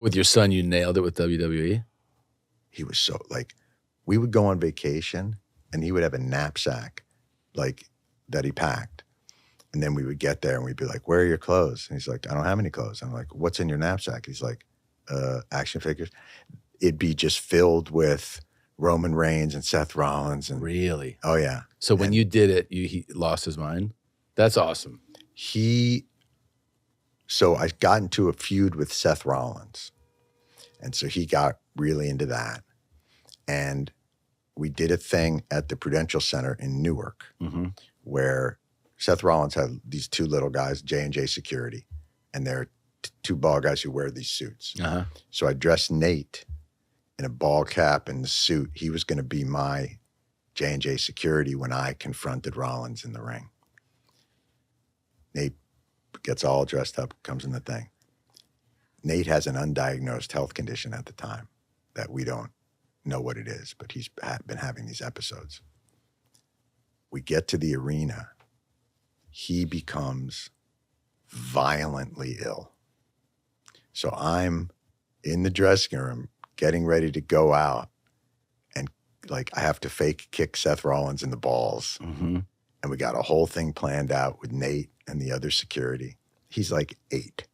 With your son, you nailed it with WWE? He was so, like, we would go on vacation and he would have a knapsack, like, that he packed. And then we would get there and we'd be like, where are your clothes? And he's like, I don't have any clothes. I'm like, what's in your knapsack? He's like, action figures. It'd be just filled with Roman Reigns and Seth Rollins. And Really? Oh, yeah. So when you did it, he lost his mind? That's awesome. So I got into a feud with Seth Rollins. And so he got really into that. And we did a thing at the Prudential Center in Newark where Seth Rollins had these two little guys, J&J Security, and they're two bald guys who wear these suits. So I dressed Nate in a ball cap and the suit. He was going to be my J&J Security when I confronted Rollins in the ring. Nate gets all dressed up, comes in the thing. Nate has an undiagnosed health condition at the time that we don't know what it is, but he's been having these episodes. We get to the arena. He becomes violently ill. So I'm in the dressing room getting ready to go out, and like I have to fake kick Seth Rollins in the balls. And we got a whole thing planned out with Nate and the other security. He's like 8.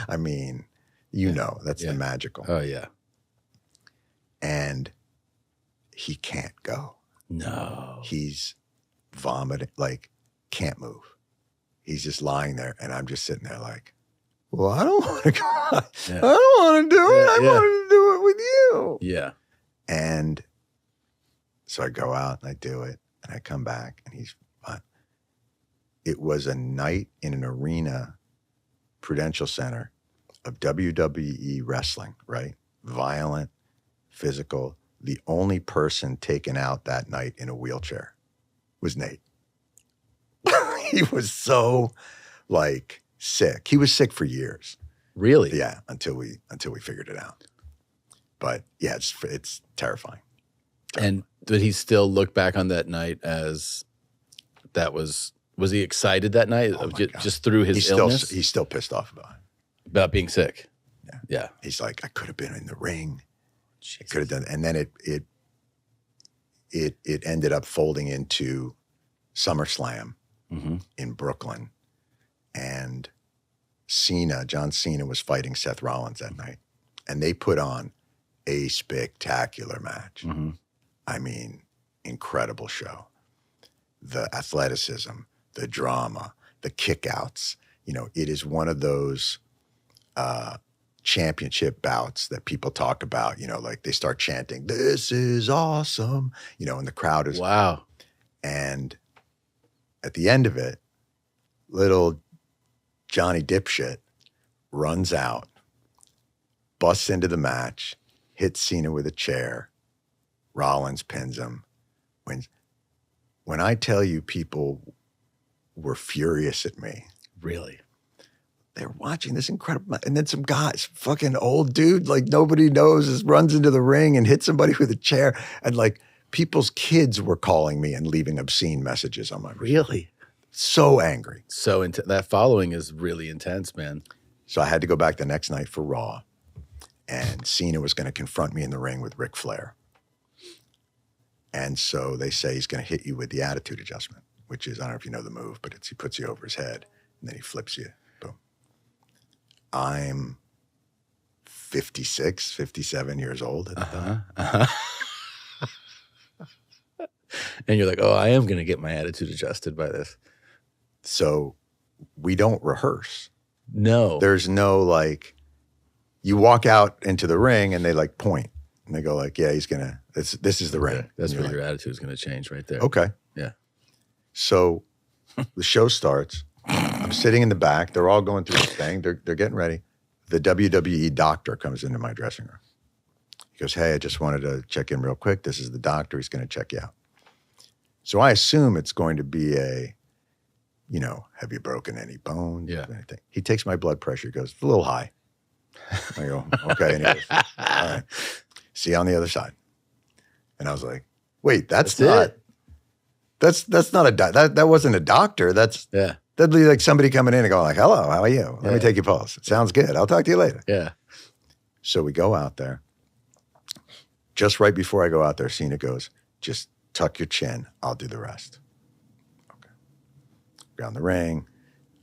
I mean, that's the magical. Oh, yeah. And he can't go. No. He's vomiting, like can't move. He's just lying there, and I'm just sitting there like, well, I don't want to go. I don't want to do it. I wanted to do it with you. Yeah. And so I go out and I do it, and I come back, and he's fine. It was a night in an arena, Prudential Center, of WWE wrestling, right? Violent, physical. The only person taken out that night in a wheelchair was Nate. He was so, like, sick. He was sick for years. Really? Yeah, until we figured it out. But yeah, it's terrifying. And did he still look back on that night as that was he excited that night? Just through his illness? He's still pissed off about it. About being sick? Yeah. He's like, I could have been in the ring. I could have done, and then it ended up folding into SummerSlam in Brooklyn, and John Cena was fighting Seth Rollins that night, and they put on a spectacular match. I mean, incredible show. The athleticism, the drama, the kickouts. It is one of those championship bouts that people talk about, like they start chanting, "This is awesome," and the crowd is wow. And at the end of it, little Johnny Dipshit runs out, busts into the match, hits Cena with a chair. Rollins pins him. When I tell you people were furious at me. Really? They're watching this incredible, and then some guys, fucking old dude, like nobody knows, just runs into the ring and hits somebody with a chair. And like people's kids were calling me and leaving obscene messages on my machine. Really? So angry. So that following is really intense, man. So I had to go back the next night for Raw, and Cena was going to confront me in the ring with Ric Flair. And so they say he's going to hit you with the attitude adjustment, which is, I don't know if you know the move, but he puts you over his head and then he flips you. Boom. I'm 56, 57 years old at the time. And you're like, oh, I am going to get my attitude adjusted by this. So we don't rehearse. No. There's no like, you walk out into the ring and they like point and they go like, yeah, he's going to, this is the ring. That's where your attitude is going to change right there. Okay. Yeah. So the show starts. I'm sitting in the back. They're all going through this thing. They're getting ready. The WWE doctor comes into my dressing room. He goes, hey, I just wanted to check in real quick. This is the doctor. He's going to check you out. So I assume it's going to be have you broken any bones? Yeah. Anything? He takes my blood pressure. He goes, it's a little high. I go, okay. And he goes, all right. See you on the other side. And I was like, wait, that's not that wasn't a doctor. That'd be like somebody coming in and going like, hello, how are you? Let me take your pulse. It sounds good. I'll talk to you later. Yeah. So we go out there. Just right before I go out there, Cena goes, just tuck your chin. I'll do the rest. Okay. Around the ring,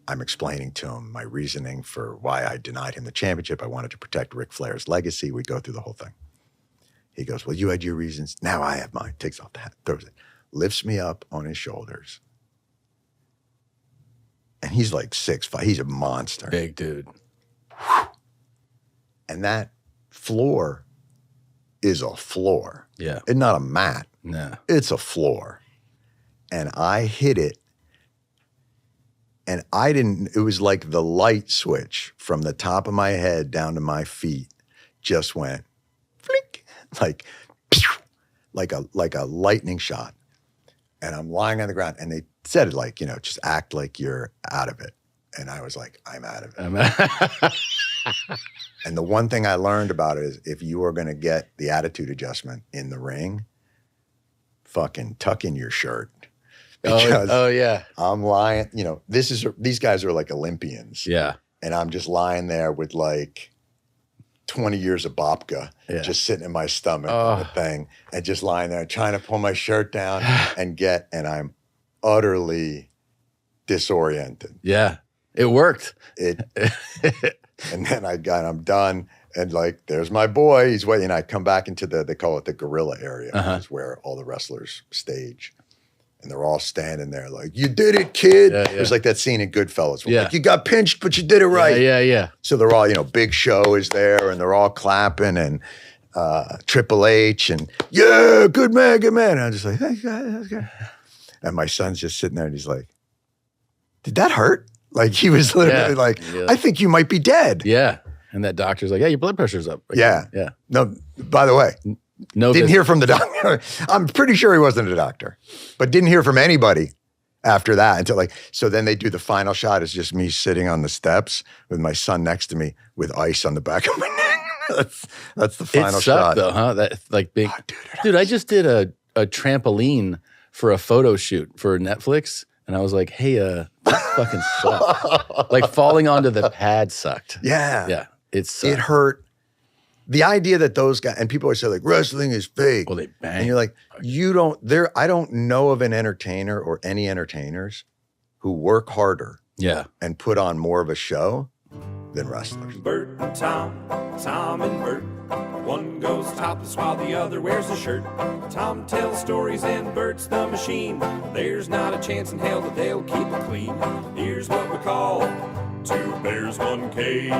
I'm explaining to him my reasoning for why I denied him the championship. I wanted to protect Ric Flair's legacy. We go through the whole thing. He goes, well, you had your reasons. Now I have mine. Takes off the hat, throws it, lifts me up on his shoulders. And he's like 6'5". He's a monster. Big dude. And that floor is a floor. Yeah. It's not a mat. No. It's a floor. And I hit it. And it was like the light switch from the top of my head down to my feet just went flink, like a lightning shot. And I'm lying on the ground. And they said it like, just act like you're out of it. And I was like, I'm out of it. And the one thing I learned about it is if you are going to get the attitude adjustment in the ring, fucking tuck in your shirt. Because yeah. I'm lying, these guys are like Olympians. Yeah. And I'm just lying there with like 20 years of babka just sitting in my stomach on the thing and just lying there trying to pull my shirt down and I'm utterly disoriented. Yeah. It worked. And then I'm done. And like, there's my boy. He's waiting. I come back into they call it the gorilla area. Is where all the wrestlers stage. And they're all standing there like, you did it, kid. Yeah, yeah. It was like that scene in Goodfellas. Where like, you got pinched, but you did it right. Yeah. So they're all, Big Show is there and they're all clapping and Triple H and good man. And I'm just like, thanks, guys. And my son's just sitting there and he's like, did that hurt? Like he was literally like, I think you might be dead. Yeah. And that doctor's like, your blood pressure's up. Like, yeah. No, by the way, didn't hear from the doctor. I'm pretty sure he wasn't a doctor, but didn't hear from anybody after that until so then they do the final shot. It's just me sitting on the steps with my son next to me with ice on the back of my neck. That's the final shot. Though, huh? That like big, dude, I just did a trampoline for a photo shoot for Netflix. And I was like, hey, this fucking sucked. Like falling onto the pad sucked. Yeah. Yeah. It sucked. It hurt. The idea that those guys, and people always say like, wrestling is fake. Well, they bang. And you're like, I don't know of an entertainer or any entertainers who work harder and put on more of a show than wrestlers. Bert and Tom and Bert. One goes topless while the other wears a shirt. Tom tells stories and Bert's the machine. There's not a chance in hell that they'll keep it clean. Here's what we call 2 bears, 1 cave.